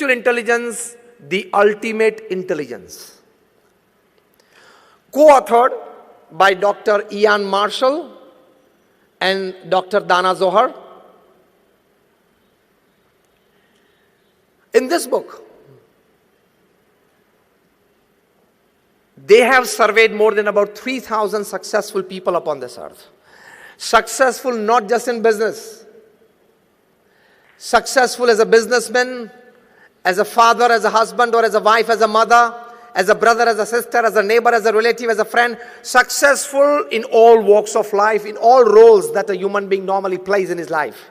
Intelligence, the ultimate intelligence. Co-authored by Dr. Ian Marshall and Dr. Dana Zohar. In this book, they have surveyed more than about 3,000 successful people upon this earth. Successful not just in business, successful as a businessman, as a father, as a husband, or as a wife, as a mother, as a brother, as a sister, as a neighbor, as a relative, as a friend. Successful in all walks of life, in all roles that a human being normally plays in his life.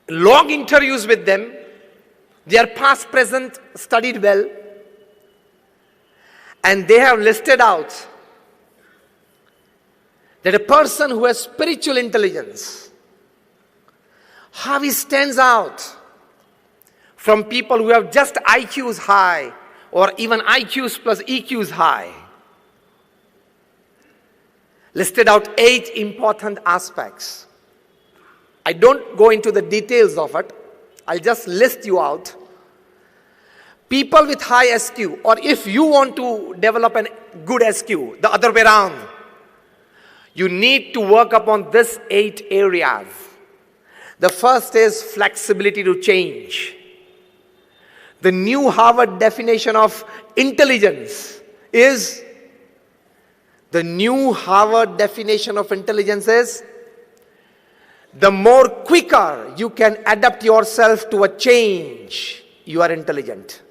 Long interviews with them, their past, present, studied well, and they have listed out that a person who has spiritual intelligence, how he stands out from people who have just IQs high or even IQs plus EQs high. Listed out 8 important aspects. I don't go into the details of it. I'll just list you out. People with high SQ, or if you want to develop a good SQ, the other way around, you need to work upon these 8 areas. The first is flexibility to change. The new Harvard definition of intelligence is, the more quicker you can adapt yourself to a change, you are intelligent.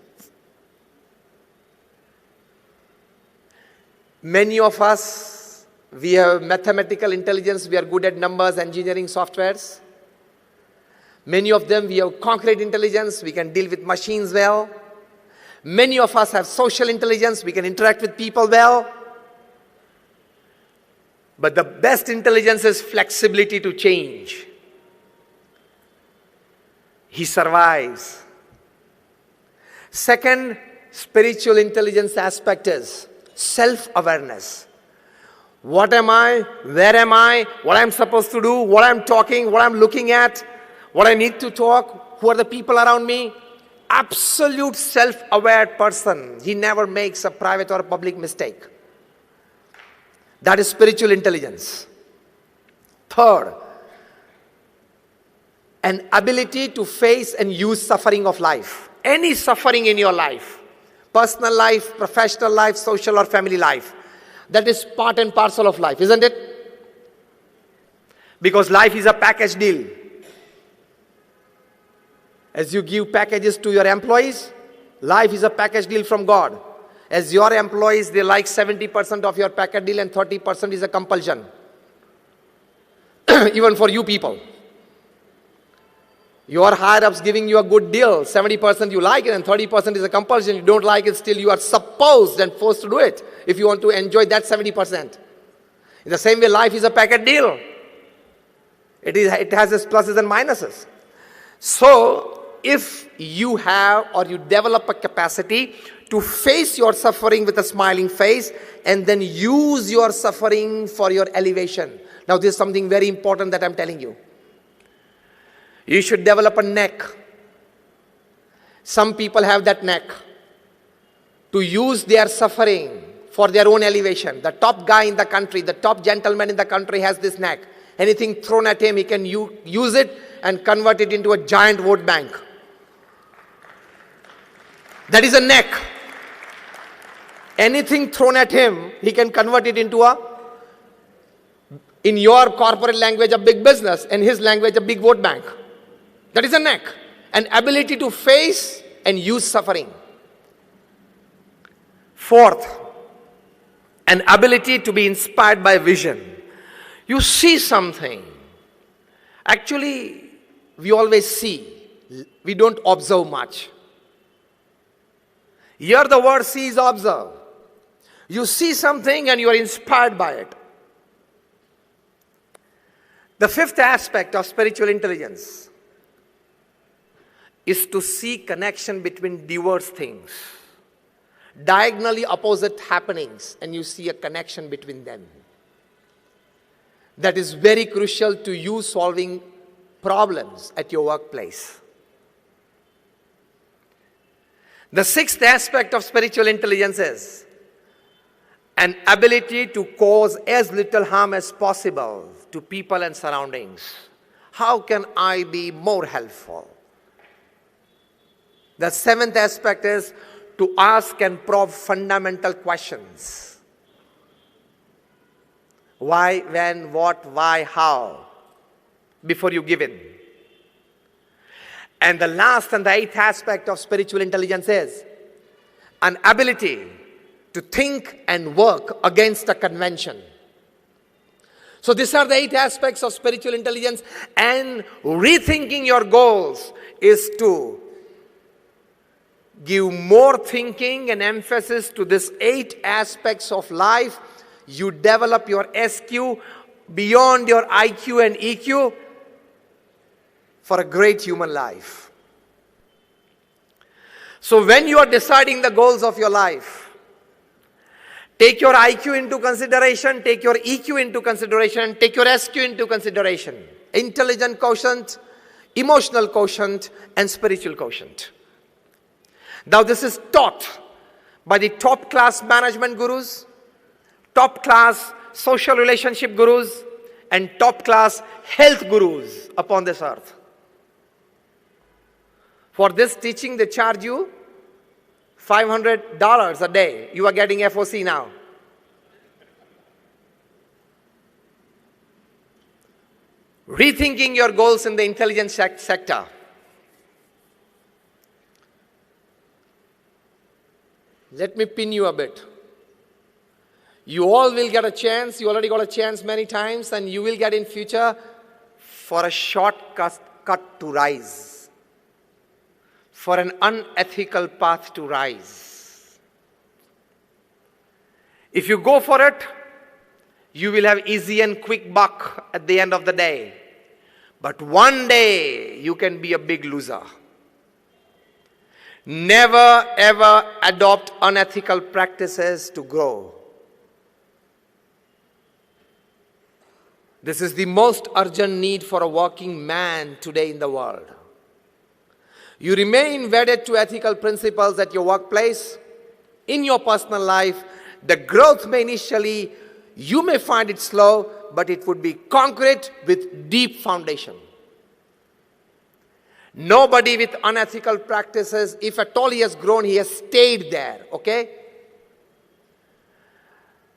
Many of us, we have mathematical intelligence, we are good at numbers, engineering, softwares. Many of them, we have concrete intelligence, we can deal with machines well. Many of us have social intelligence, we can interact with people well. But the best intelligence is flexibility to change. He survives. Second, spiritual intelligence aspect is self-awareness. What am I? Where am I? What I'm supposed to do? What I'm talking? What I'm looking at? What I need to talk? Who are the people around me? Absolute self-aware person. He never makes a private or a public mistake. That is spiritual intelligence. Third, an ability to face and use suffering of life. Any suffering in your life, personal life, professional life, social or family life, that is part and parcel of life, isn't it? Because life is a package deal. As you give packages to your employees, life is a package deal from God. As your employees, they like 70% of your package deal and 30% is a compulsion. Even for you people. Your higher-ups giving you a good deal, 70% you like it and 30% is a compulsion. You don't like it, still you are supposed and forced to do it if you want to enjoy that 70%. In the same way, life is a package deal. It has its pluses and minuses. So, if you have or you develop a capacity to face your suffering with a smiling face and then use your suffering for your elevation. Now, this is something very important that I'm telling you. You should develop a neck. Some people have that neck to use their suffering for their own elevation. The top guy in the country, the top gentleman in the country has this neck. Anything thrown at him, he can use it and convert it into a giant vote bank. That is a neck. Anything thrown at him, he can convert it into in your corporate language, a big business, in his language, a big vote bank. That is a neck. An ability to face and use suffering. Fourth, an ability to be inspired by vision. You see something. Actually, we always see. We don't observe much. Here the word see is observe. You see something and you are inspired by it. The fifth aspect of spiritual intelligence is to see connection between diverse things. Diagonally opposite happenings, and you see a connection between them. That is very crucial to you solving problems at your workplace. The sixth aspect of spiritual intelligence is an ability to cause as little harm as possible to people and surroundings. How can I be more helpful? The seventh aspect is to ask and probe fundamental questions. Why, when, what, why, how, before you give in. And the last and the eighth aspect of spiritual intelligence is an ability to think and work against a convention. So these are the 8 aspects of spiritual intelligence, and rethinking your goals is to give more thinking and emphasis to these 8 aspects of life. You develop your SQ beyond your IQ and EQ for a great human life. So when you are deciding the goals of your life, take your IQ into consideration, take your EQ into consideration, take your SQ into consideration. Intelligent quotient, emotional quotient, and spiritual quotient. Now this is taught by the top class management gurus, top class social relationship gurus, and top class health gurus upon this earth. For this teaching, they charge you $500 a day. You are getting FOC now. Rethinking your goals in the intelligence sector. Let me pin you a bit. You all will get a chance. You already got a chance many times, and you will get in future for a shortcut to rise, for an unethical path to rise. If you go for it, you will have easy and quick buck at the end of the day. But one day, you can be a big loser. Never ever adopt unethical practices to grow. This is the most urgent need for a working man today in the world. You remain wedded to ethical principles at your workplace, in your personal life. The growth may initially, you may find it slow, but it would be concrete with deep foundation. Nobody with unethical practices, if at all he has grown, he has stayed there, okay?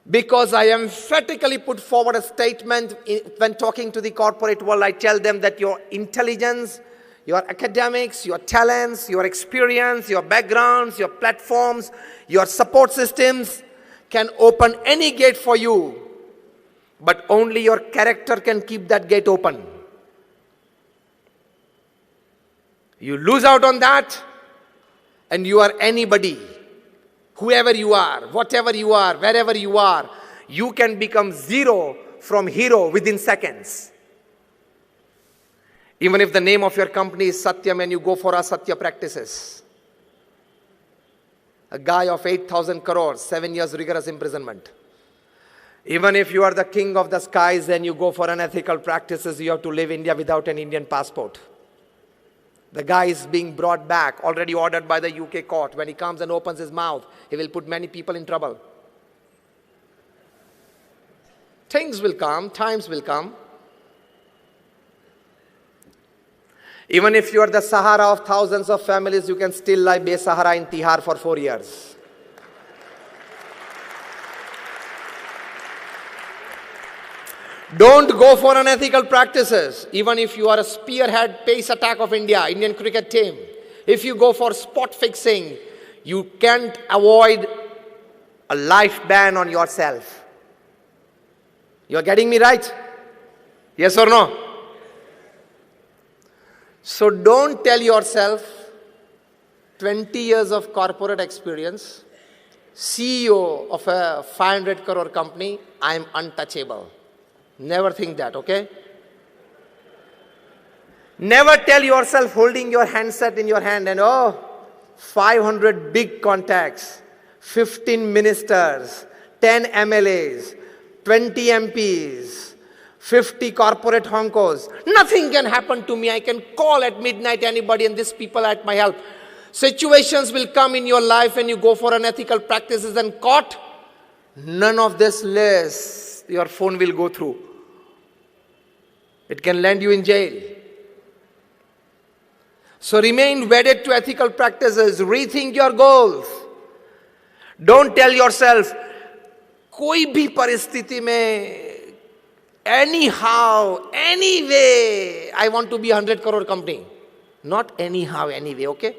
Because I emphatically put forward a statement when talking to the corporate world. I tell them that your intelligence, your academics, your talents, your experience, your backgrounds, your platforms, your support systems can open any gate for you, but only your character can keep that gate open. You lose out on that, and you are anybody. Whoever you are, whatever you are, wherever you are, you can become zero from hero within seconds. Even if the name of your company is Satyam and you go for Asatya practices. A guy of 8,000 crores, 7 years rigorous imprisonment. Even if you are the king of the skies and you go for unethical practices, you have to leave India without an Indian passport. The guy is being brought back, already ordered by the UK court. When he comes and opens his mouth, he will put many people in trouble. Things will come, times will come. Even if you are the Sahara of thousands of families, you can still lie Be-Sahara in Tihar for 4 years. Don't go for unethical practices. Even if you are a spearhead pace attack of India, Indian cricket team. If you go for spot fixing, you can't avoid a life ban on yourself. You are getting me right? Yes or no? So don't tell yourself 20 years of corporate experience, CEO of a 500 crore company, I am untouchable. Never think that, okay? Never tell yourself holding your handset in your hand and 500 big contacts, 15 ministers, 10 MLAs, 20 MPs, 50 corporate honkos. Nothing can happen to me. I can call at midnight anybody and these people are at my help. Situations will come in your life when you go for unethical practices and caught. None of this list your phone will go through. It can land you in jail. So remain wedded to ethical practices. Rethink your goals. Don't tell yourself, koi bhi paristhiti mein, anyhow, anyway, I want to be 100 crore company. Not anyhow, anyway, okay?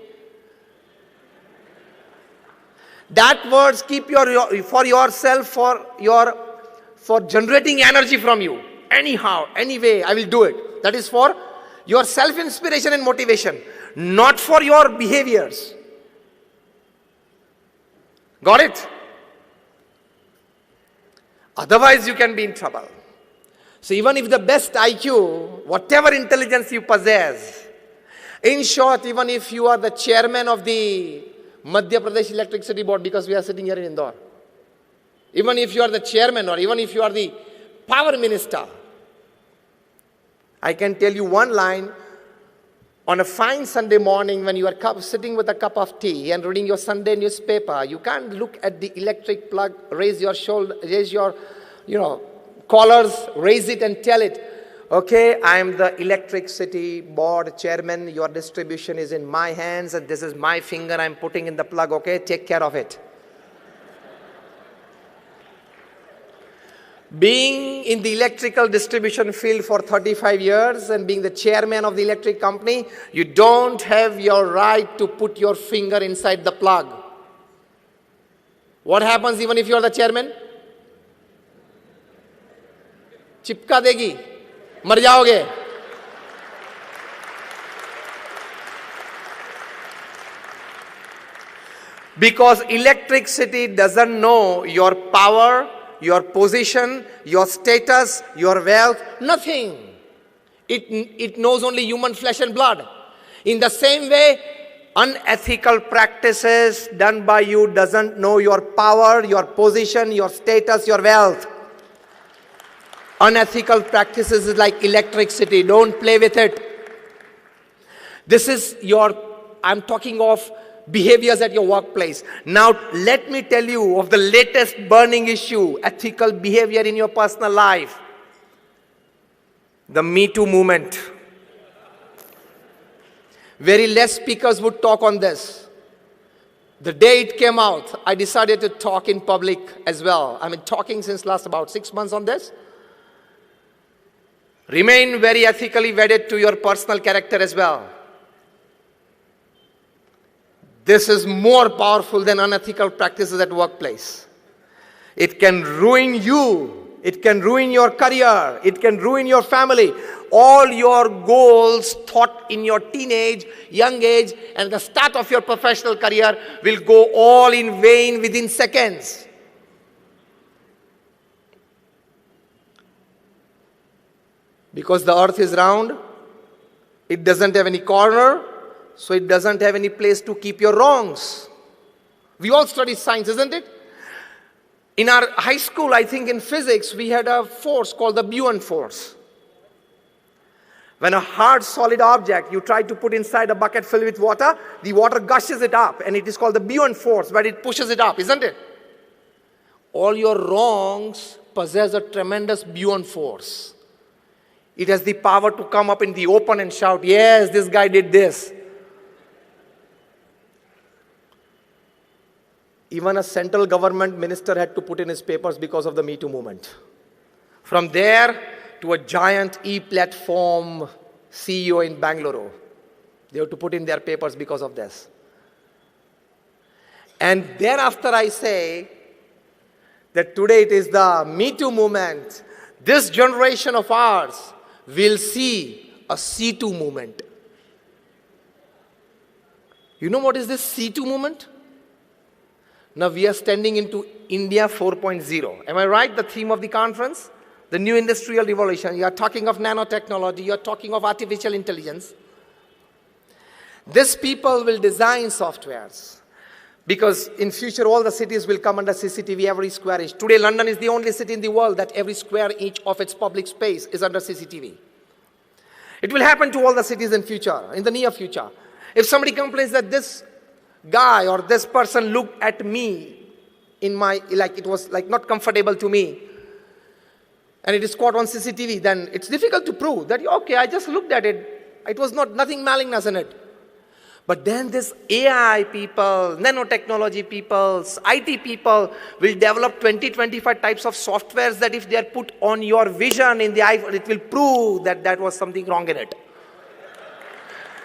That words keep for yourself, for generating energy from you. Anyhow, anyway, I will do it. That is for your self-inspiration and motivation, not for your behaviors. Got it? Otherwise, you can be in trouble. So even if the best IQ, whatever intelligence you possess, in short, even if you are the chairman of the Madhya Pradesh Electricity Board, because we are sitting here in Indore, even if you are the chairman or even if you are the power minister, I can tell you one line. On a fine Sunday morning when you are sitting with a cup of tea and reading your Sunday newspaper, you can't look at the electric plug, raise your shoulder, raise your, collars, raise it and tell it, okay, I am the electricity board chairman, your distribution is in my hands and this is my finger I'm putting in the plug, okay, take care of it. Being in the electrical distribution field for 35 years and being the chairman of the electric company, you don't have your right to put your finger inside the plug. What happens even if you are the chairman? चिपका देगी, मर जाओगे. Because electricity doesn't know your power, your position, your status, your wealth, nothing. It knows only human flesh and blood. In the same way, unethical practices done by you doesn't know your power, your position, your status, your wealth. Unethical practices is like electricity. Don't play with it. This is I'm talking of behaviors at your workplace. Now, let me tell you of the latest burning issue, ethical behavior in your personal life. The Me Too movement. Very less speakers would talk on this. The day it came out, I decided to talk in public as well. I've been talking since last about 6 months on this. Remain very ethically wedded to your personal character as well. This is more powerful than unethical practices at workplace. It can ruin you. It can ruin your career. It can ruin your family. All your goals thought in your teenage, young age, and the start of your professional career will go all in vain within seconds. Because the earth is round, it doesn't have any corner, so it doesn't have any place to keep your wrongs. We all study science, isn't it? In our high school, I think in physics, we had a force called the Buoyant force. When a hard, solid object you try to put inside a bucket filled with water, the water gushes it up, and it is called the Buoyant force, but it pushes it up, isn't it? All your wrongs possess a tremendous Buoyant force. It has the power to come up in the open and shout, yes, this guy did this. Even a central government minister had to put in his papers because of the Me Too movement. From there to a giant e-platform CEO in Bangalore, they have to put in their papers because of this. And thereafter I say that today it is the Me Too movement. This generation of ours will see a C2 movement. You know what is this C2 movement? Now we are standing into India 4.0. Am I right? The theme of the conference? The new industrial revolution. You are talking of nanotechnology. You are talking of artificial intelligence. These people will design softwares, Because in future, all the cities will come under CCTV every square inch. Today, London is the only city in the world that every square inch of its public space is under CCTV. It will happen to all the cities in future, in the near future. If somebody complains that this guy or this person looked at me in my, like it was like not comfortable to me, and it is caught on CCTV, then it's difficult to prove that, okay, I just looked at it. It was nothing malignous in it. But then this AI people, nanotechnology people, IT people will develop 20-25 types of softwares that if they are put on your vision in the iPhone, it will prove that that was something wrong in it.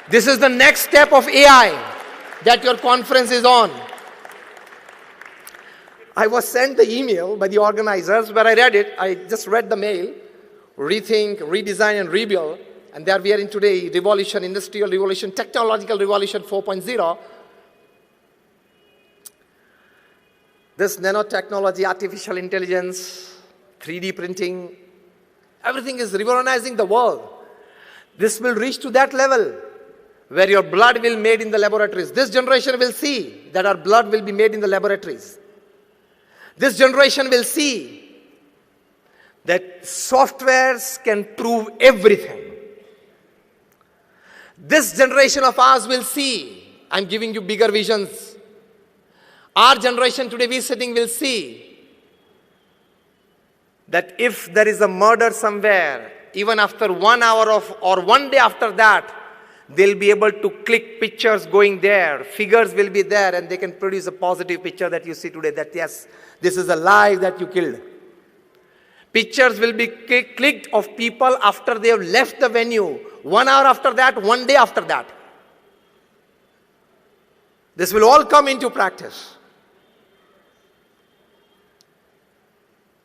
This is the next step of AI that your conference is on. I was sent the email by the organizers where I read it. I just read the mail, rethink, redesign, and rebuild. And there we are in today, revolution, industrial revolution, technological revolution 4.0. This nanotechnology, artificial intelligence, 3D printing, everything is revolutionizing the world. This will reach to that level where your blood will be made in the laboratories. This generation will see that our blood will be made in the laboratories. This generation will see that softwares can prove everything. This generation of ours will see, I'm giving you bigger visions. Our generation today we sitting will see that if there is a murder somewhere, even after 1 hour of, or 1 day after that, they'll be able to click pictures going there, figures will be there, and they can produce a positive picture that you see today that yes, this is a life that you killed. Pictures will be clicked of people after they have left the venue. 1 hour after that, 1 day after that. This will all come into practice.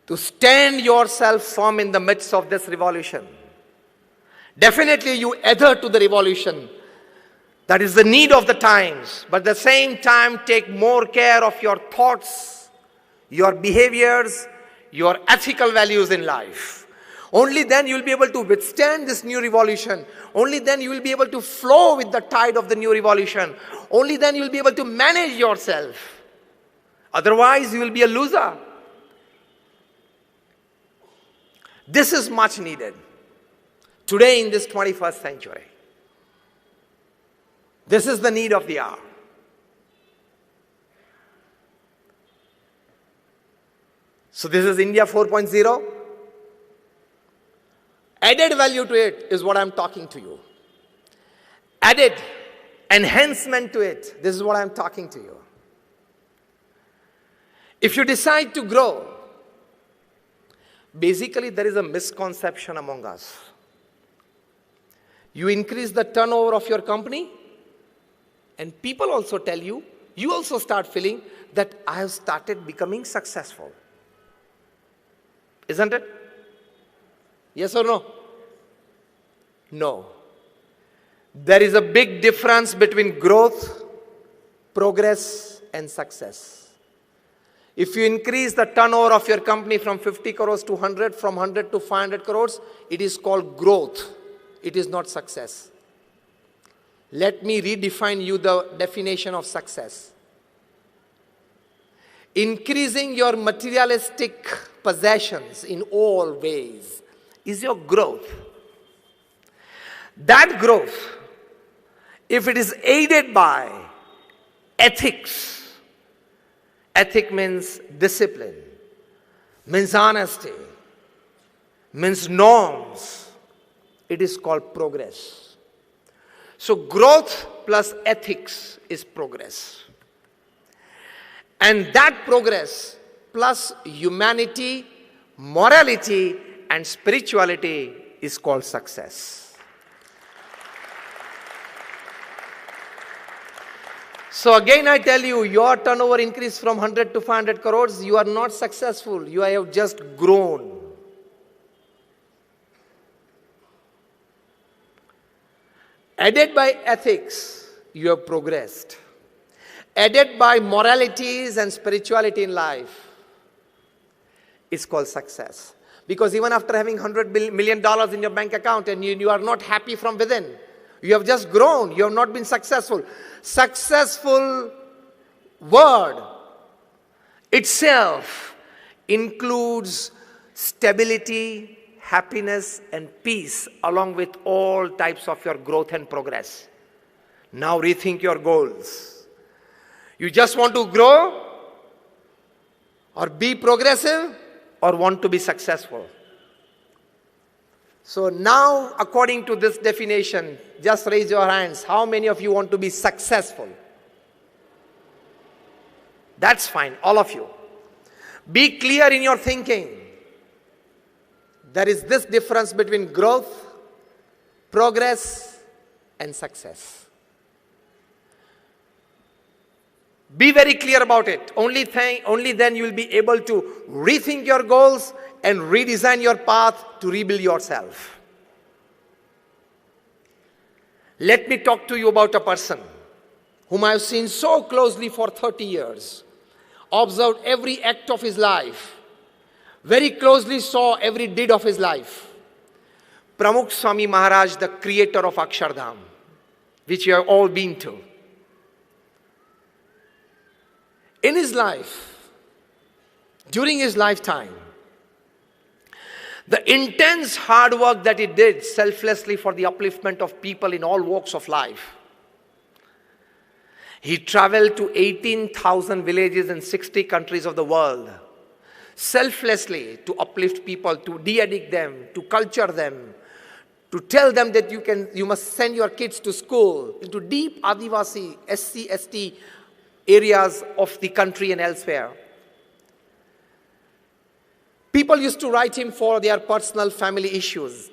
To stand yourself firm in the midst of this revolution. Definitely you adhere to the revolution. That is the need of the times. But at the same time, take more care of your thoughts, your behaviors, your ethical values in life. Only then you will be able to withstand this new revolution. Only then you will be able to flow with the tide of the new revolution. Only then you will be able to manage yourself. Otherwise, you will be a loser. This is much needed today in this 21st century. This is the need of the hour. So this is India 4.0. Added value to it is what I'm talking to you. Added enhancement to it, this is what I'm talking to you. If you decide to grow, basically there is a misconception among us. You increase the turnover of your company, and people also tell you, you also start feeling that I have started becoming successful. Isn't it? Yes or no? No. There is a big difference between growth, progress, and success. If you increase the turnover of your company from 50 crores to 100, from 100 to 500 crores, it is called growth. It is not success. Let me redefine you the definition of success. Increasing your materialistic possessions in all ways is your growth. That growth, if it is aided by ethics, ethic means discipline, means honesty, means norms, it is called progress. So growth plus ethics is progress. And that progress plus humanity, morality, and spirituality is called success. So again I tell you, your turnover increased from 100 to 500 crores, you are not successful, you have just grown. Aided by ethics, you have progressed. Aided by moralities and spirituality in life, it's called success. Because even after having $100 million in your bank account and you are not happy from within, you have just grown, you have not been successful. Successful word itself includes stability, happiness, and peace, along with all types of your growth and progress. Now rethink your goals. You just want to grow or be progressive or want to be successful? So now, according to this definition, just raise your hands. How many of you want to be successful? That's fine, all of you. Be clear in your thinking. There is this difference between growth, progress, and success. Be very clear about it. Only then you will be able to rethink your goals and redesign your path to rebuild yourself. Let me talk to you about a person whom I have seen so closely for 30 years, observed every act of his life, very closely saw every deed of his life. Pramukh Swami Maharaj, the creator of Akshardham, which you have all been to. In his life, during his lifetime, the intense hard work that he did selflessly for the upliftment of people in all walks of life. He traveled to 18,000 villages in 60 countries of the world, selflessly to uplift people, to de-addict them, to culture them, to tell them that you must send your kids to school, into deep Adivasi, SC, ST areas of the country and elsewhere. People used to write him for their personal family issues.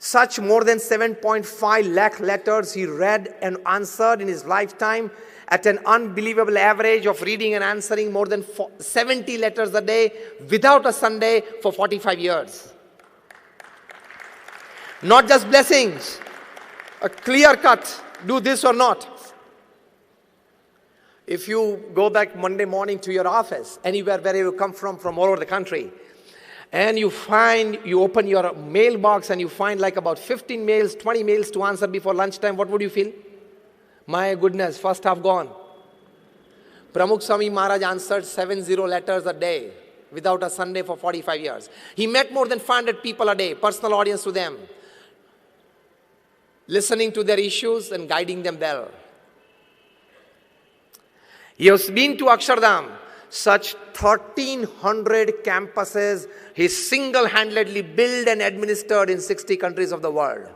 Such more than 7.5 lakh letters he read and answered in his lifetime at an unbelievable average of reading and answering more than 70 letters a day without a Sunday for 45 years. Not just blessings, a clear cut, do this or not. If you go back Monday morning to your office, anywhere where you come from all over the country, and you open your mailbox and you find like about 15 mails, 20 mails to answer before lunchtime, what would you feel? My goodness, first half gone. Pramukh Swami Maharaj answered 70 letters a day without a Sunday for 45 years. He met more than 500 people a day, personal audience to them, listening to their issues and guiding them well. He has been to Akshardham, such 1,300 campuses he single-handedly built and administered in 60 countries of the world.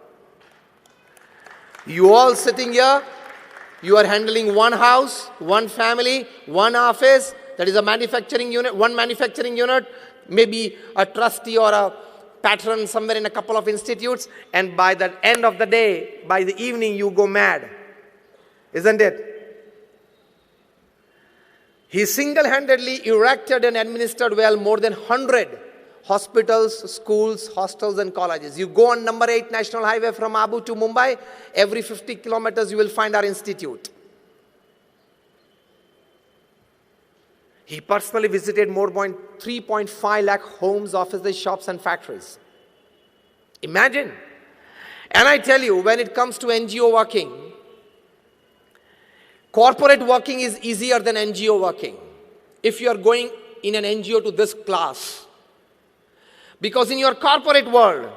You all sitting here, you are handling one house, one family, one office, that is a manufacturing unit, one manufacturing unit, maybe a trustee or a patron somewhere in a couple of institutes, and by the end of the day, by the evening, you go mad. Isn't it? He single-handedly erected and administered well more than 100 hospitals, schools, hostels, and colleges. You go on number 8 National Highway from Abu to Mumbai, every 50 kilometers you will find our institute. He personally visited more than 3.5 lakh homes, offices, shops, and factories. Imagine. And I tell you, when it comes to NGO working, corporate working is easier than NGO working. If you are going in an NGO to this class, because in your corporate world,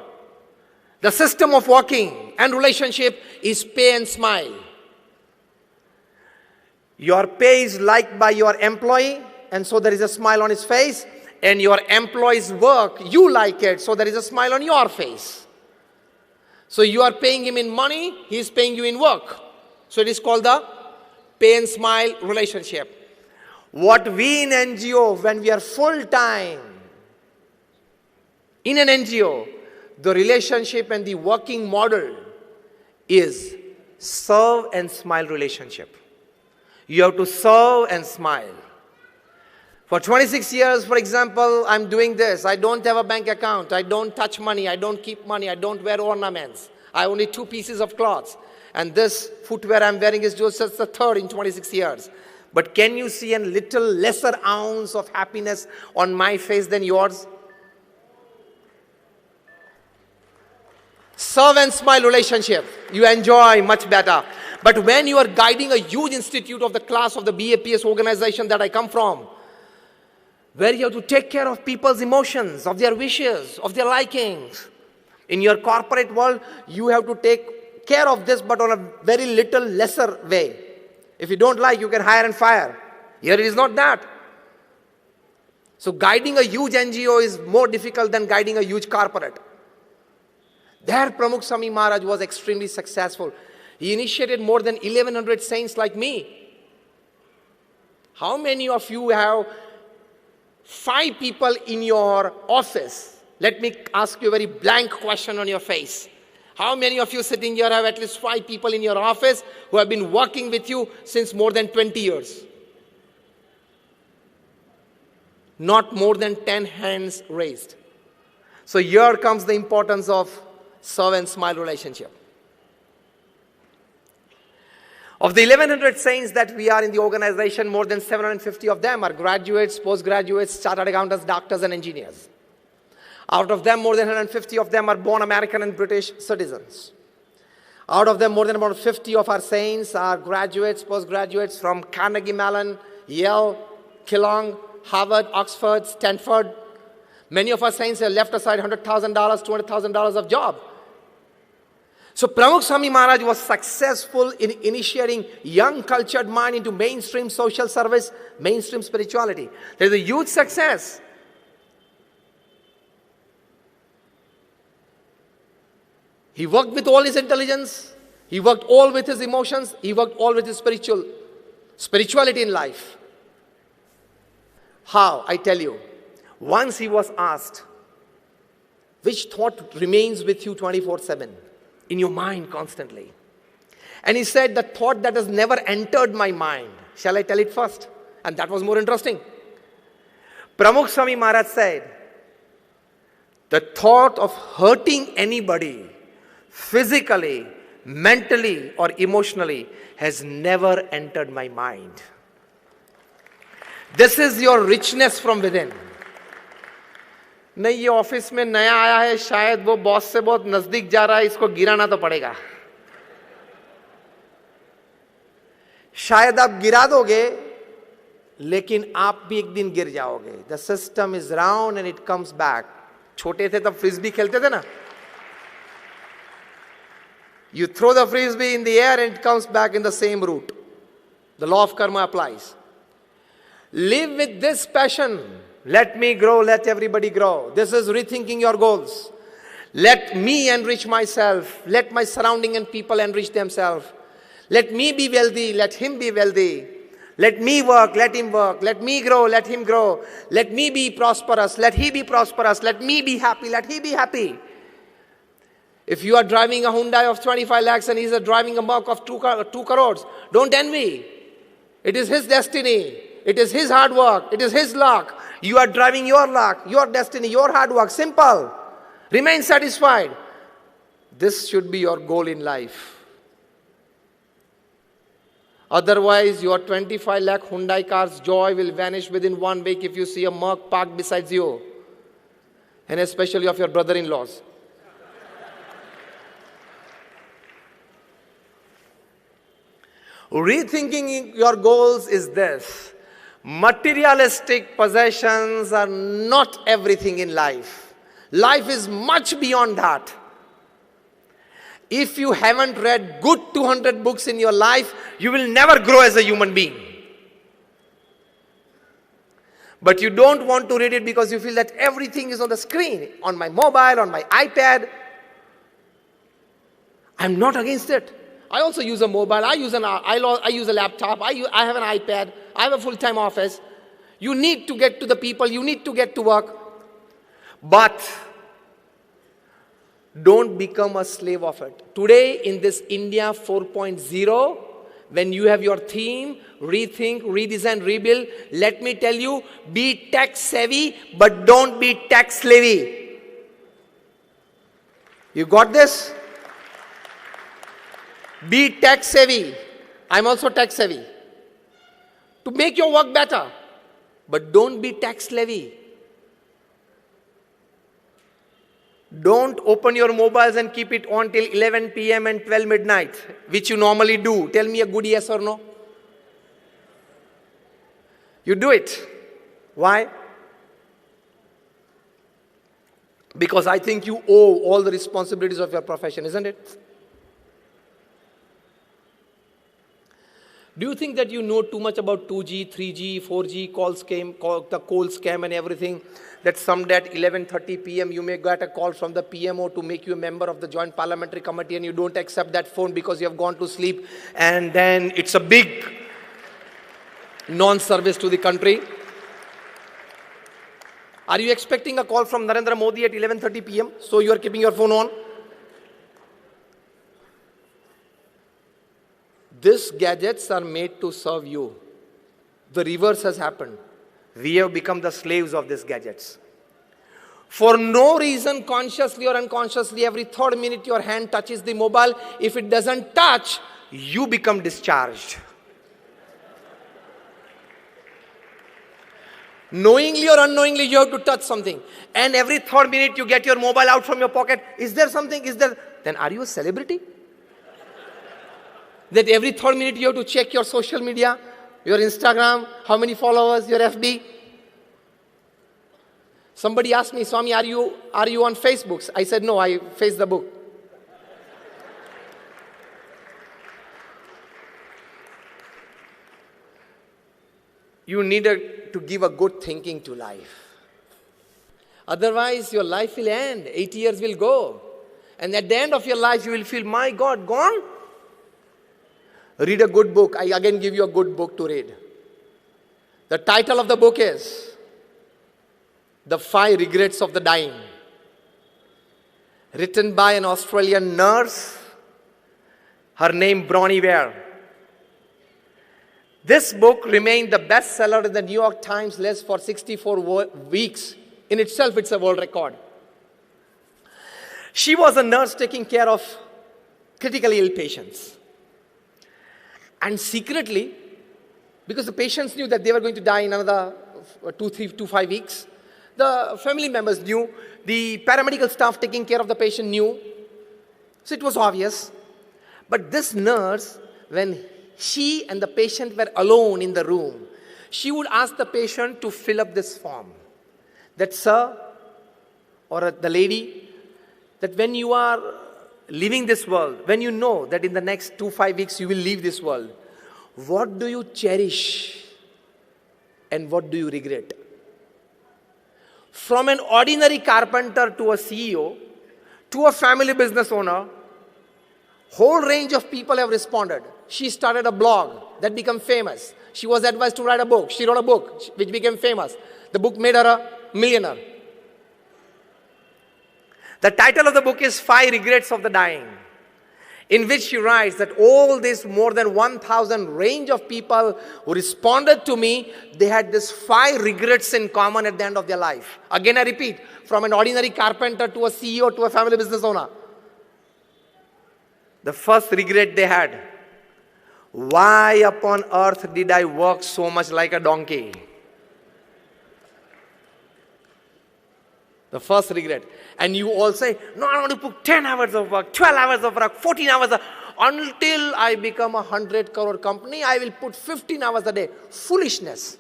the system of working and relationship is pay and smile. Your pay is liked by your employee, and so there is a smile on his face, and your employee's work, you like it, so there is a smile on your face. So you are paying him in money, he is paying you in work. So it is called the pay and smile relationship. What we in NGO, when we are full-time in an NGO, the relationship and the working model is serve and smile relationship. You have to serve and smile. For 26 years, for example, I'm doing this. I don't have a bank account. I don't touch money. I don't keep money. I don't wear ornaments. I only 2 pieces of cloths. And this footwear I'm wearing is just the third in 26 years. But can you see a little lesser ounce of happiness on my face than yours? Serve and smile relationship. You enjoy much better. But when you are guiding a huge institute of the class of the BAPS organization that I come from, where you have to take care of people's emotions, of their wishes, of their likings. In your corporate world, you have to take care of this, but on a very little lesser way. If you don't like, you can hire and fire. Here it is not that. So guiding a huge NGO is more difficult than guiding a huge corporate. There Pramukh Swami Maharaj was extremely successful. He initiated more than 1100 saints like me. How many of you have 5 people in your office? Let me ask you a very blank question on your face. How many of you sitting here have at least 5 people in your office who have been working with you since more than 20 years? Not more than 10 hands raised. So here comes the importance of serve and smile relationship. Of the 1100 saints that we are in the organization, more than 750 of them are graduates, postgraduates, chartered accountants, doctors and engineers. Out of them, more than 150 of them are born American and British citizens. Out of them, more than about 50 of our saints are graduates, postgraduates from Carnegie Mellon, Yale, Keelung, Harvard, Oxford, Stanford. Many of our saints have left aside $100,000, $200,000 of job. So Pramukh Swami Maharaj was successful in initiating young cultured mind into mainstream social service, mainstream spirituality. There is a huge success. He worked with all his intelligence. He worked all with his emotions. He worked all with his spirituality in life. How? I tell you. Once he was asked, which thought remains with you 24/7? In your mind constantly. And he said, the thought that has never entered my mind. Shall I tell it first? And that was more interesting. Pramukh Swami Maharaj said, the thought of hurting anybody, physically, mentally or emotionally, has never entered my mind. This is your richness from within. नहीं, ये office में नया आया है, शायद वो boss से बहुत नजदीक जा रहा है, इसको गिराना तो पड़ेगा. शायद आप गिरा दोगे, लेकिन आप भी एक दिन गिर जाओगे. The system is round and it comes back. छोटे थे तब फ्रिस्बी खेलते थे ना. You throw the frisbee in the air and it comes back in the same route. The law of karma applies. Live with this passion. Let me grow, let everybody grow. This is rethinking your goals. Let me enrich myself. Let my surrounding and people enrich themselves. Let me be wealthy, let him be wealthy. Let me work, let him work. Let me grow, let him grow. Let me be prosperous, let he be prosperous. Let me be happy, let he be happy. If you are driving a Hyundai of 25 lakhs and he's driving a Merc of 2 crores, don't envy. It is his destiny. It is his hard work. It is his luck. You are driving your luck, your destiny, your hard work. Simple. Remain satisfied. This should be your goal in life. Otherwise, your 25 lakh Hyundai car's joy will vanish within 1 week if you see a Merc parked beside you. And especially of your brother-in-laws. Rethinking your goals is this. Materialistic possessions are not everything in life. Life is much beyond that. If you haven't read good 200 books in your life, you will never grow as a human being. But you don't want to read it because you feel that everything is on the screen, on my mobile, on my iPad. I'm not against it. I also use a mobile, I use a laptop, I have an iPad, I have a full-time office. You need to get to the people, you need to get to work. But don't become a slave of it. Today in this India 4.0, when you have your theme, rethink, redesign, rebuild, let me tell you, be tech savvy, but don't be tech slavey. You got this? Be tech savvy. I'm also tech savvy. To make your work better. But don't be tech slavey. Don't open your mobiles and keep it on till 11 p.m. and 12 midnight, which you normally do. Tell me a good yes or no. You do it. Why? Because I think you owe all the responsibilities of your profession, isn't it? Do you think that you know too much about 2G, 3G, 4G, the coal scam and everything? That someday at 11:30 p.m. you may get a call from the PMO to make you a member of the Joint Parliamentary Committee and you don't accept that phone because you have gone to sleep, and then it's a big non-service to the country. Are you expecting a call from Narendra Modi at 11:30 p.m. so you are keeping your phone on? These gadgets are made to serve you. The reverse has happened. We have become the slaves of these gadgets. For no reason, consciously or unconsciously, every third minute your hand touches the mobile. If it doesn't touch, you become discharged. Knowingly or unknowingly, you have to touch something. And every third minute you get your mobile out from your pocket. Is there something? Then are you a celebrity? That every third minute you have to check your social media, your Instagram, how many followers, your FB. Somebody asked me, Swami, are you on Facebook? I said, no, I face the book. You need to give a good thinking to life. Otherwise, your life will end. 80 years will go. And at the end of your life, you will feel, my God, gone? Read a good book. I again give you a good book to read. The title of the book is The 5 Regrets of the Dying. Written by an Australian nurse. Her name Bronnie Ware. This book remained the bestseller in the New York Times list for 64 weeks. In itself, it's a world record. She was a nurse taking care of critically ill patients. And secretly, because the patients knew that they were going to die in another 5 weeks, the family members knew, the paramedical staff taking care of the patient knew, so it was obvious. But this nurse, when she and the patient were alone in the room, she would ask the patient to fill up this form. That, sir, or the lady, that when you are leaving this world, when you know that in the next 5 weeks you will leave this world, what do you cherish and what do you regret? From an ordinary carpenter to a CEO, to a family business owner, whole range of people have responded. She started a blog that became famous. She was advised to write a book. She wrote a book which became famous. The book made her a millionaire. The title of the book is 5 Regrets of the Dying, in which she writes that all this more than 1,000 range of people who responded to me, they had these 5 regrets in common at the end of their life. Again, I repeat, from an ordinary carpenter to a CEO to a family business owner. The first regret they had, why upon earth did I work so much like a donkey? The first regret. And you all say, no, I want to put 10 hours of work, 12 hours of work, 14 hours until I become a 100 crore company, I will put 15 hours a day. Foolishness.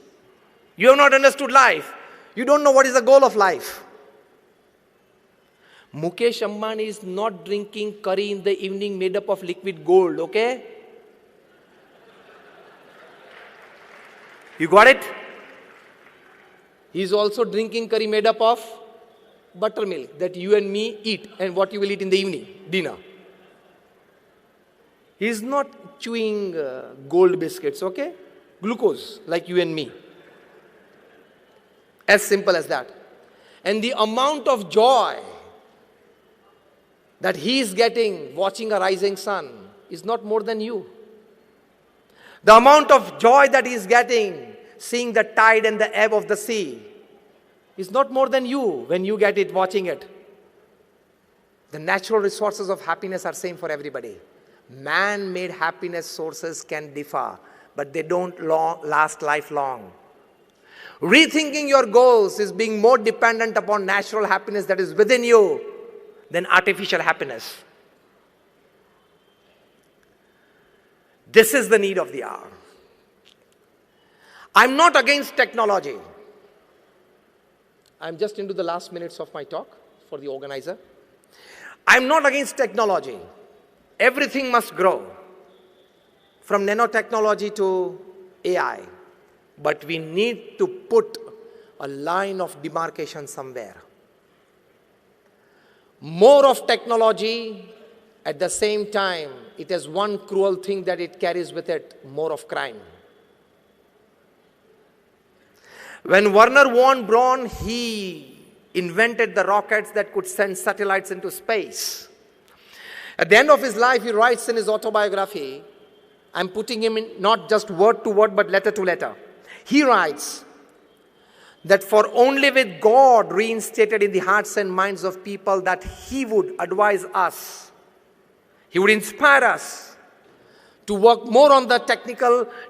You have not understood life. You don't know what is the goal of life. Mukesh Ambani is not drinking curry in the evening made up of liquid gold, okay? You got it? He is also drinking curry made up of buttermilk that you and me eat, and what you will eat in the evening, dinner. He is not chewing gold biscuits, okay? Glucose, like you and me. As simple as that. And the amount of joy that he is getting watching a rising sun is not more than you. The amount of joy that he is getting seeing the tide and the ebb of the sea is not more than you when you get it watching it. The natural resources of happiness are same for everybody. Man-made happiness sources can differ, but they don't last lifelong. Rethinking your goals is being more dependent upon natural happiness that is within you than artificial happiness. This is the need of the hour. I'm not against technology. I'm just into the last minutes of my talk for the organizer. I'm not against technology. Everything must grow, from nanotechnology to AI. But we need to put a line of demarcation somewhere. More of technology, at the same time, it has one cruel thing that it carries with it, more of crime. When Werner von Braun, he invented the rockets that could send satellites into space. At the end of his life, he writes in his autobiography, I'm putting him in not just word to word, but letter to letter. He writes that for only with God reinstated in the hearts and minds of people that he would advise us, he would inspire us to work more on the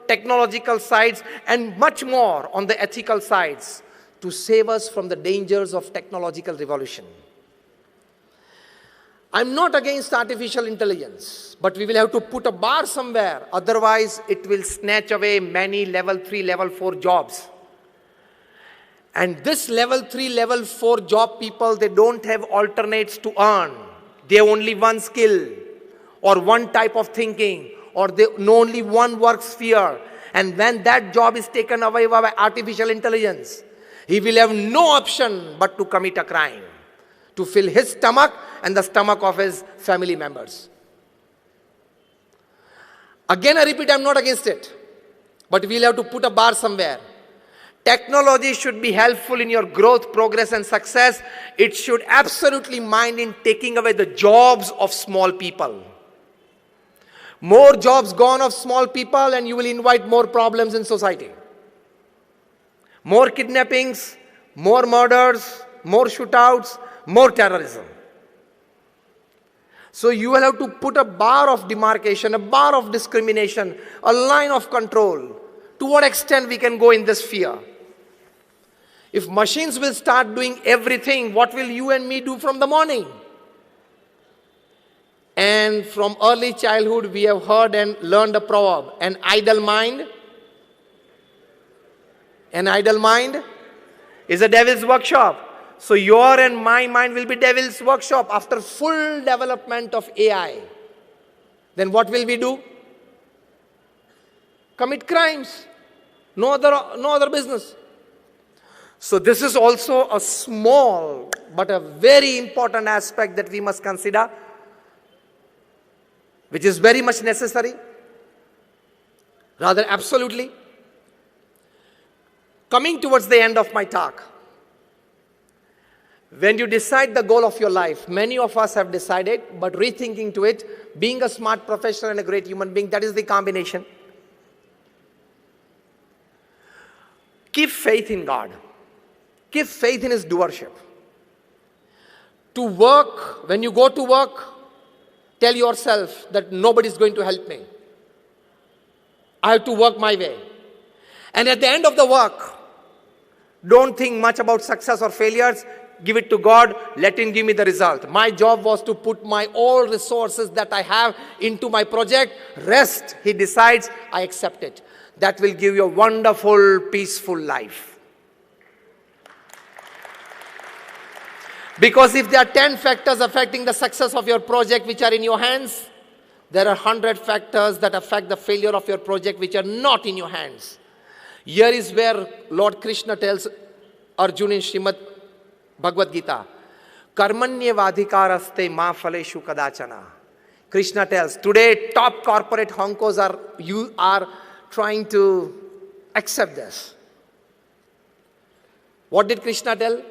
technological sides and much more on the ethical sides to save us from the dangers of technological revolution. I'm not against artificial intelligence, but we will have to put a bar somewhere. Otherwise, it will snatch away many level 3, level 4 jobs. And this level 3, level 4 job people, they don't have alternates to earn. They have only one skill or one type of thinking, or they know only one work sphere. And when that job is taken away by artificial intelligence, he will have no option but to commit a crime, to fill his stomach and the stomach of his family members. Again, I repeat, I'm not against it, but we'll have to put a bar somewhere. Technology should be helpful in your growth, progress, and success. It should absolutely mind in taking away the jobs of small people. More jobs gone of small people and you will invite more problems in society. More kidnappings, more murders, more shootouts, more terrorism. So you will have to put a bar of demarcation, a bar of discrimination, a line of control. To what extent we can go in this sphere? If machines will start doing everything, what will you and me do from the morning? And from early childhood, we have heard and learned a proverb, an idle mind is a devil's workshop. So your and my mind will be devil's workshop after full development of AI. Then what will we do? Commit crimes. No other business. So this is also a small but a very important aspect that we must consider, which is very much necessary, rather absolutely. Coming towards the end of my talk, when you decide the goal of your life, many of us have decided, but rethinking to it, being a smart professional and a great human being, that is the combination. Keep faith in God. Keep faith in His doership. To work, when you go to work, tell yourself that nobody is going to help me. I have to work my way. And at the end of the work, don't think much about success or failures. Give it to God. Let Him give me the result. My job was to put my all resources that I have into my project. Rest, He decides, I accept it. That will give you a wonderful, peaceful life. Because if there are 10 factors affecting the success of your project which are in your hands, there are 100 factors that affect the failure of your project which are not in your hands. Here is where Lord Krishna tells Arjuna in Srimad Bhagavad Gita, Karmanyevadhikaraste ma phaleshu kadachana. Krishna tells, today top corporate honkos are trying to accept this. What did Krishna tell?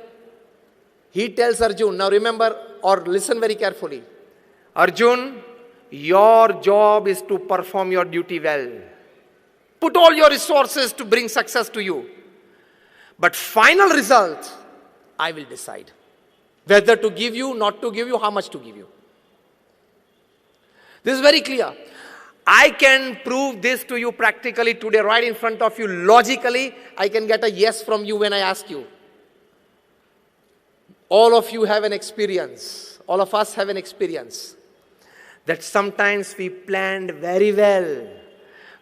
He tells Arjun, now remember or listen very carefully. Arjun, your job is to perform your duty well. Put all your resources to bring success to you. But final result, I will decide. Whether to give you, not to give you, how much to give you. This is very clear. I can prove this to you practically today, right in front of you. Logically, I can get a yes from you when I ask you. All of you have an experience all of us have an experience that sometimes we planned very well,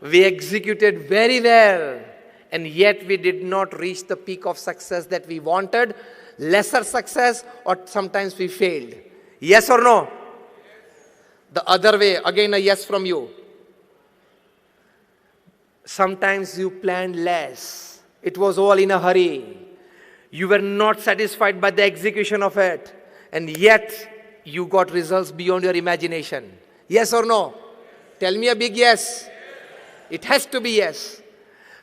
we executed very well, and yet we did not reach the peak of success that we wanted, lesser success, or sometimes we failed. Yes or no? The other way, again a yes from you. Sometimes you planned less. It was all in a hurry. You were not satisfied by the execution of it, and yet you got results beyond your imagination. Yes or no? Tell me a big yes. It has to be yes.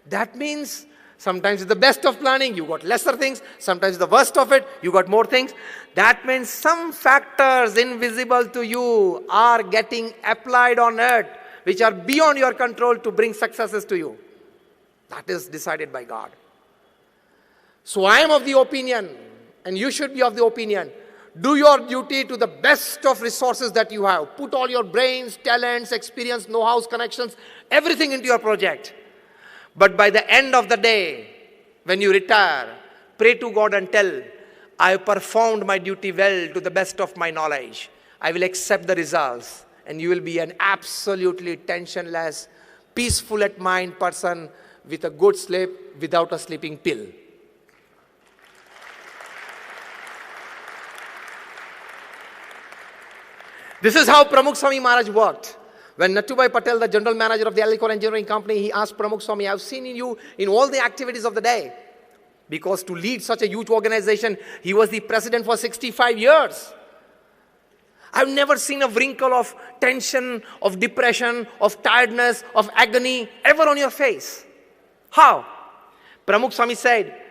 That means sometimes it's the best of planning, you got lesser things. Sometimes the worst of it, you got more things. That means some factors invisible to you are getting applied on it, which are beyond your control to bring successes to you. That is decided by God. So I am of the opinion, and you should be of the opinion, do your duty to the best of resources that you have. Put all your brains, talents, experience, know-hows, connections, everything into your project. But by the end of the day, when you retire, pray to God and tell, I have performed my duty well to the best of my knowledge. I will accept the results, and you will be an absolutely tensionless, peaceful at mind person with a good sleep without a sleeping pill. This is how Pramukh Swami Maharaj worked. When Nathubai Patel, the general manager of the Alcohol Engineering Company, he asked Pramukh Swami, I've seen you in all the activities of the day. Because to lead such a huge organization, he was the president for 65 years. I've never seen a wrinkle of tension, of depression, of tiredness, of agony ever on your face. How? Pramukh Swami said,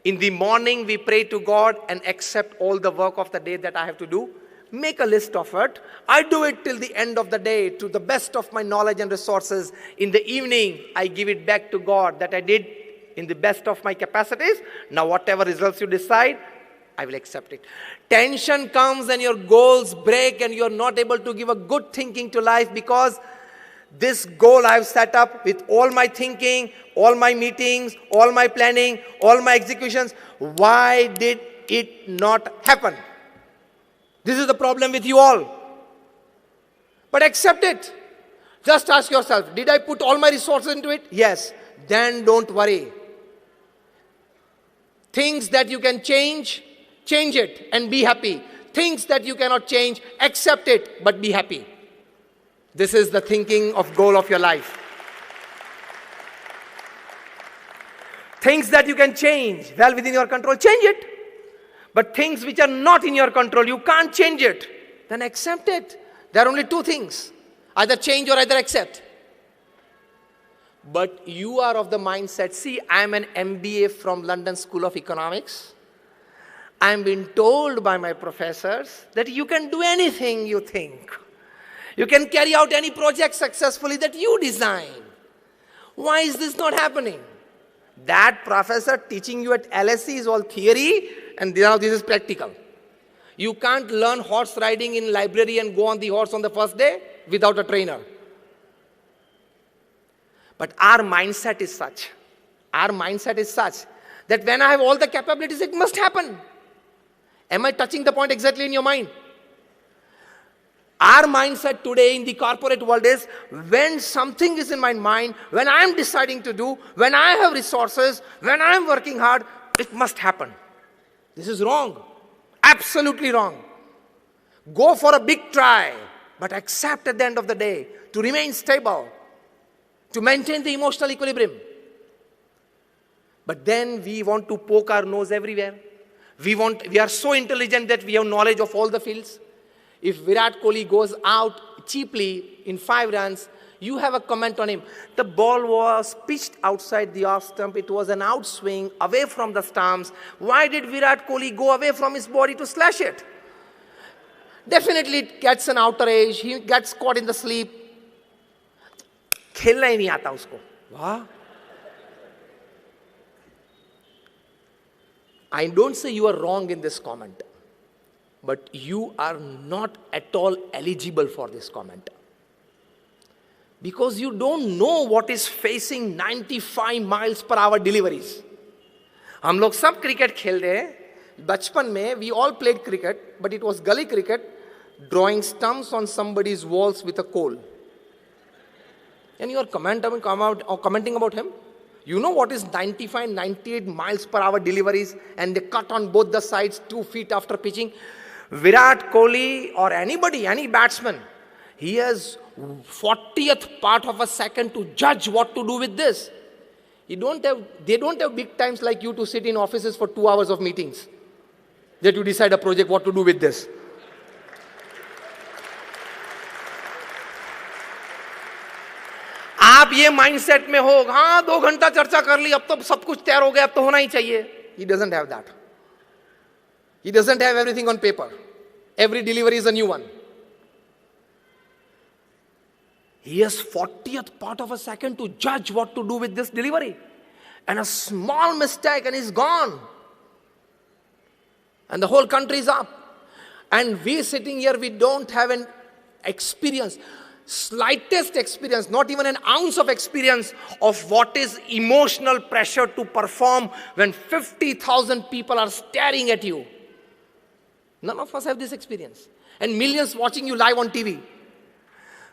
in the morning we pray to God and accept all the work of the day that I have to do. Make a list of it. I do it till the end of the day to the best of my knowledge and resources. In the evening, I give it back to God that I did in the best of my capacities. Now whatever results you decide, I will accept it. Tension comes and your goals break and you're not able to give a good thinking to life because this goal I've set up with all my thinking, all my meetings, all my planning, all my executions, why did it not happen? This is the problem with you all. But accept it. Just ask yourself, did I put all my resources into it? Yes. Then don't worry. Things that you can change, change it and be happy. Things that you cannot change, accept it but be happy. This is the thinking of goal of your life. Things that you can change, well within your control, change it. But things which are not in your control, you can't change it. Then accept it. There are only two things. Either change or either accept. But you are of the mindset, see, I am an MBA from London School of Economics. I am being told by my professors that you can do anything you think. You can carry out any project successfully that you design. Why is this not happening? That professor teaching you at LSE is all theory, and now this is practical. You can't learn horse riding in library and go on the horse on the first day without a trainer. But our mindset is such that when I have all the capabilities, it must happen. Am I touching the point exactly in your mind? Our mindset today in the corporate world is when something is in my mind, when I am deciding to do, when I have resources, when I am working hard, it must happen. This is wrong. Absolutely wrong. Go for a big try, but accept at the end of the day to remain stable, to maintain the emotional equilibrium. But then we want to poke our nose everywhere. We are so intelligent that we have knowledge of all the fields. If Virat Kohli goes out cheaply in 5 runs, you have a comment on him. The ball was pitched outside the off stump. It was an outswing away from the stumps. Why did Virat Kohli go away from his body to slash it? Definitely it gets an outer edge. He gets caught in the sleep. खेलना ही नहीं आता उसको. वाह. I don't say you are wrong in this comment, but you are not at all eligible for this comment. Because you don't know what is facing 95 miles per hour deliveries. हम लोग सब cricket खेल रहे हैं. बचपन में we all played cricket, but it was gully cricket. drawing stumps on somebody's walls with a coal. And you are commenting about him? You know what is 95, 98 miles per hour deliveries, and they cut on both the sides 2 feet after pitching? Virat Kohli or anybody, any batsman, he has 40th part of a second to judge what to do with this. They don't have big times like you to sit in offices for 2 hours of meetings that you decide a project what to do with this. आप ये mindset में हो, हाँ 2 घंटा चर्चा कर ली, अब तो सब कुछ तैयार हो गया, अब तो होना ही चाहिए. He doesn't have that. He doesn't have everything on paper. Every delivery is a new one. He has 40th part of a second to judge what to do with this delivery. And a small mistake and he's gone. And the whole country is up. And we sitting here, we don't have an experience, slightest experience, not even an ounce of experience of what is emotional pressure to perform when 50,000 people are staring at you. None of us have this experience. And millions watching you live on TV.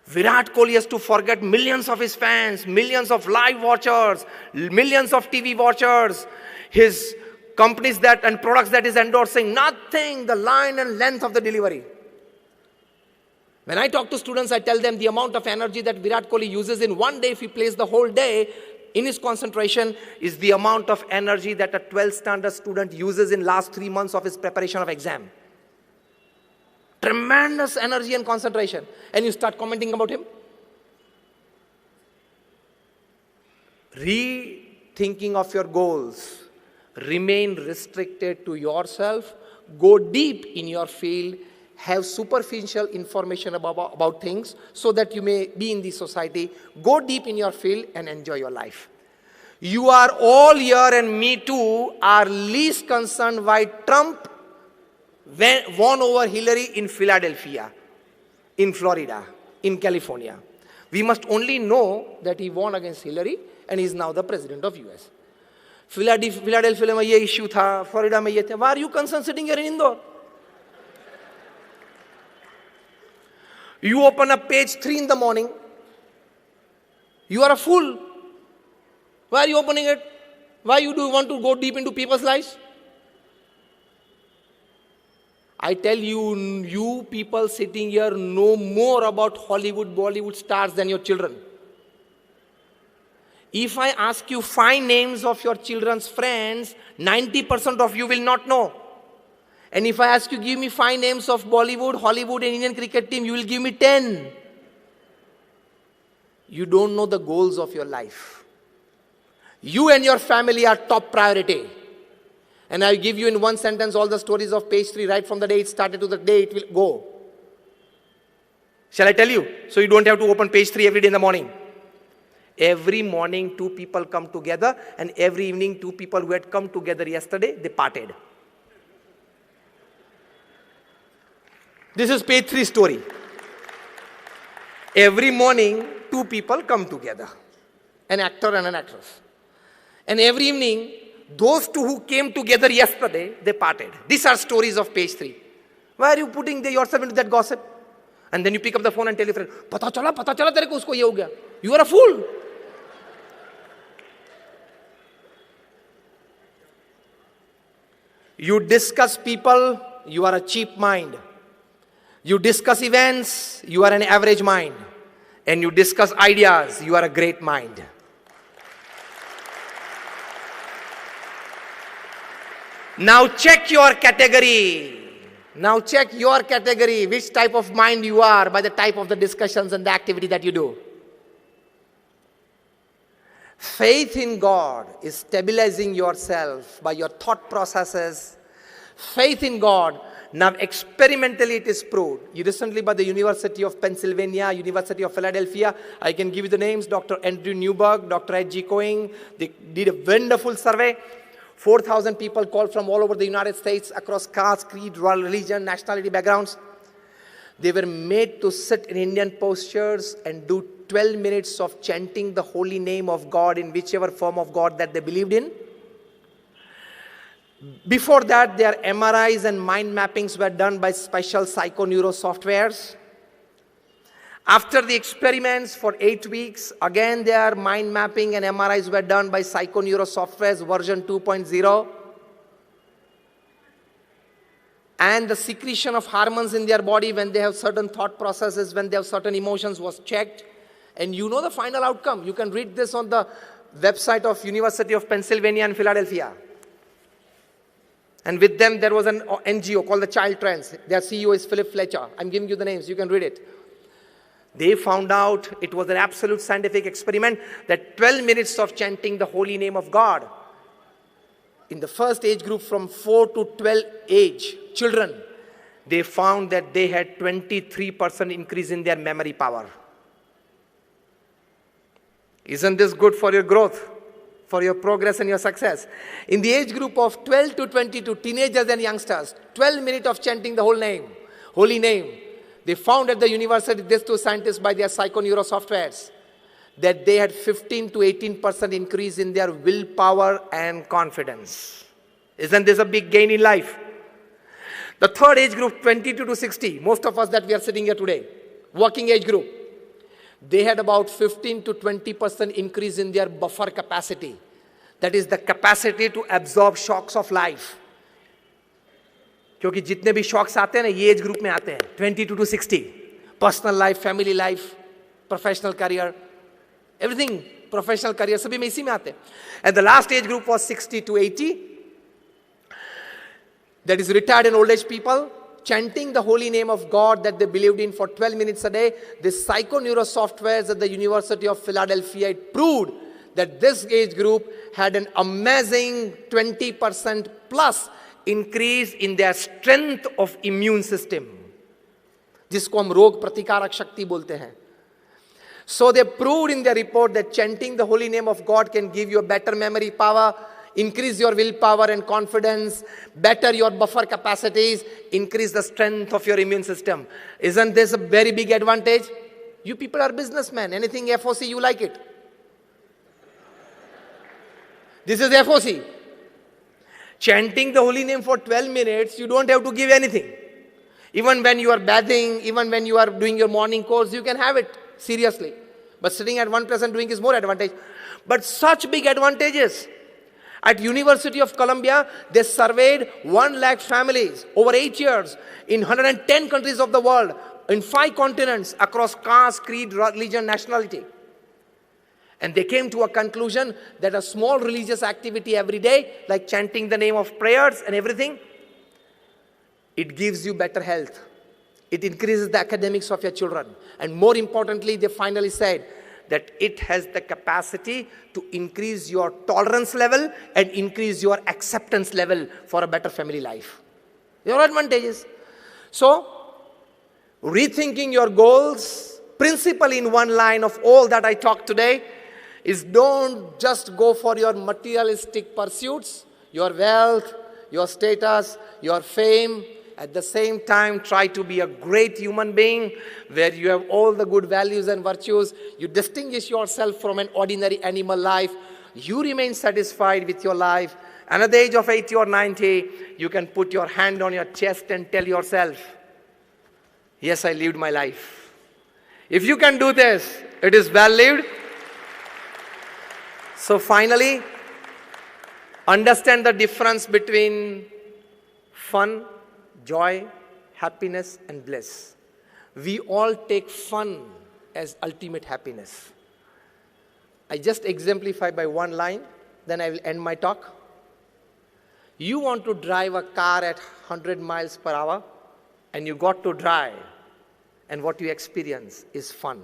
Virat Kohli has to forget millions of his fans, millions of live watchers, millions of TV watchers, his companies that and products that is endorsing, nothing, the line and length of the delivery. When I talk to students, I tell them the amount of energy that Virat Kohli uses in one day, if he plays the whole day in his concentration, is the amount of energy that a 12th standard student uses in last 3 months of his preparation of exam. Tremendous energy and concentration. And you start commenting about him? Rethinking of your goals. Remain restricted to yourself. Go deep in your field. Have superficial information about things so that you may be in the society. Go deep in your field and enjoy your life. You are all here, and me too, are least concerned why Trump won over Hillary in Philadelphia, in Florida, in California. We must only know that he won against Hillary and he is now the president of US. Philadelphia में ये issue था, Florida में ये था. Why are you concerned sitting here in Indore? You open up page 3 in the morning. You are a fool. Why are you opening it? Why do you want to go deep into people's lives? I tell you, you people sitting here know more about Hollywood, Bollywood stars than your children. If I ask you 5 names of your children's friends, 90% of you will not know. And if I ask you, give me 5 names of Bollywood, Hollywood and Indian cricket team, you will give me 10. You don't know the goals of your life. You and your family are top priority. And I give you in one sentence all the stories of page 3, right from the day it started to the day it will go. Shall I tell you? So you don't have to open page 3 every day in the morning. Every morning 2 people come together, and every evening 2 people who had come together yesterday, they parted. This is page 3 story. Every morning 2 people come together, an actor and an actress. And every evening, those 2 who came together yesterday, they parted. These are stories of page 3. Why are you putting yourself into that gossip? And then you pick up the phone and tell your friend, pata chala tere ko usko ye ho gaya. You are a fool. You discuss people, you are a cheap mind. You discuss events, you are an average mind. And you discuss ideas, you are a great mind. Now check your category. Now check your category, which type of mind you are by the type of the discussions and the activity that you do. Faith in God is stabilizing yourself by your thought processes. Faith in God, now experimentally it is proved. Recently by the University of Pennsylvania, University of Philadelphia, I can give you the names, Dr. Andrew Newberg, Dr. H.G. Coing, they did a wonderful survey. 4,000 people called from all over the United States, across caste, creed, religion, nationality, backgrounds. They were made to sit in Indian postures and do 12 minutes of chanting the holy name of God in whichever form of God that they believed in. Before that, their MRIs and mind mappings were done by special psychoneuro softwares. After the experiments for 8 weeks, again their mind mapping and MRIs were done by psychoneuro softwares version 2.0. And the secretion of hormones in their body when they have certain thought processes, when they have certain emotions was checked. And you know the final outcome. You can read this on the website of University of Pennsylvania and Philadelphia. And with them there was an NGO called the Child Trends. Their CEO is Philip Fletcher. I'm giving you the names, you can read it. They found out, it was an absolute scientific experiment, that 12 minutes of chanting the holy name of God in the first age group from 4 to 12 age children, they found that they had 23% increase in their memory power. Isn't this good for your growth, for your progress and your success? In the age group of 12 to 22, teenagers and youngsters, 12 minutes of chanting the holy name, they found at the university, these two scientists by their psychoneuro softwares, that they had 15 to 18% increase in their willpower and confidence. Isn't this a big gain in life? The third age group, 22 to 60, most of us that we are sitting here today, working age group, they had about 15 to 20% increase in their buffer capacity. That is the capacity to absorb shocks of life. क्योंकि जितने भी shocks आते हैं ना ये age group में आते हैं 22 to 60, personal life, family life, professional career, everything, professional career सभी में इसी में आते हैं. And the last age group was 60 to 80, that is retired and old age people, chanting the holy name of God that they believed in for 12 minutes a day. The psychoneuro softwares at the University of Philadelphia, it proved that this age group had an amazing 20% plus increase in their strength of immune system, जिसको हम रोग प्रतिकारक शक्ति बोलते हैं. So they proved in their report that chanting the holy name of God can give you a better memory power, increase your willpower and confidence, better your buffer capacities, increase the strength of your immune system. Isn't this a very big advantage? You people are businessmen. Anything FOC, you like it. This is FOC. Chanting the holy name for 12 minutes, you don't have to give anything. Even when you are bathing, even when you are doing your morning course, you can have it seriously. But sitting at one place and doing is more advantage. But such big advantages. At University of Columbia, they surveyed 1 lakh families over 8 years in 110 countries of the world, in 5 continents, across caste, creed, religion, nationality. And they came to a conclusion that a small religious activity every day, like chanting the name of prayers and everything, it gives you better health. It increases the academics of your children. And more importantly, they finally said that it has the capacity to increase your tolerance level and increase your acceptance level for a better family life. There are advantages. So, rethinking your goals, principle in one line of all that I talked today, is don't just go for your materialistic pursuits, your wealth, your status, your fame. At the same time, try to be a great human being where you have all the good values and virtues. You distinguish yourself from an ordinary animal life. You remain satisfied with your life. And at the age of 80 or 90, you can put your hand on your chest and tell yourself, yes, I lived my life. If you can do this, it is well lived. So finally, understand the difference between fun, joy, happiness, and bliss. We all take fun as ultimate happiness. I just exemplify by one line, then I will end my talk. You want to drive a car at 100 miles per hour, and you got to drive, and what you experience is fun.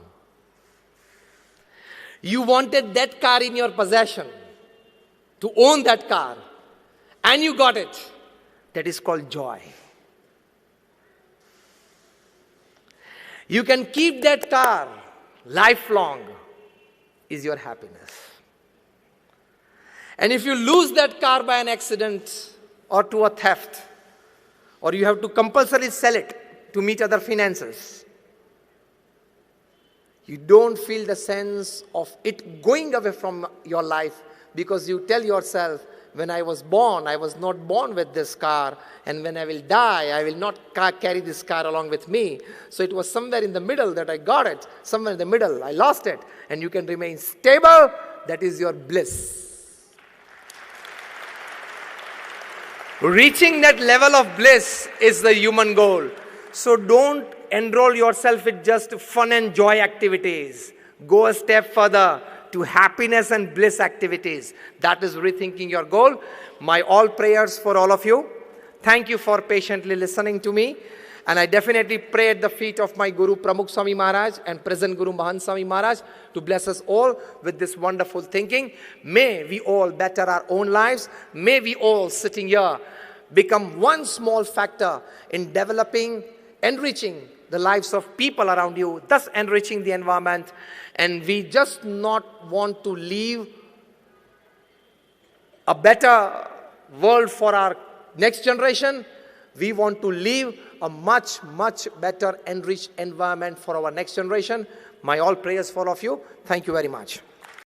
You wanted that car in your possession, to own that car, and you got it. That is called joy. You can keep that car lifelong, is your happiness. And if you lose that car by an accident or to a theft, or you have to compulsorily sell it to meet other finances, you don't feel the sense of it going away from your life because you tell yourself, when I was born, I was not born with this car. And when I will die, I will not carry this car along with me. So it was somewhere in the middle that I got it. Somewhere in the middle, I lost it. And you can remain stable. That is your bliss. Reaching that level of bliss is the human goal. So don't enroll yourself with just fun and joy activities. Go a step further to happiness and bliss activities. That is rethinking your goal. My all prayers for all of you. Thank you for patiently listening to me. And I definitely pray at the feet of my Guru Pramukh Swami Maharaj and present Guru Mahant Swami Maharaj to bless us all with this wonderful thinking. May we all better our own lives. May we all sitting here become one small factor in developing, enriching the lives of people around you, thus enriching the environment. And we just not want to leave a better world for our next generation. We want to leave a much, much better enriched environment for our next generation. My all prayers for all of you. Thank you very much.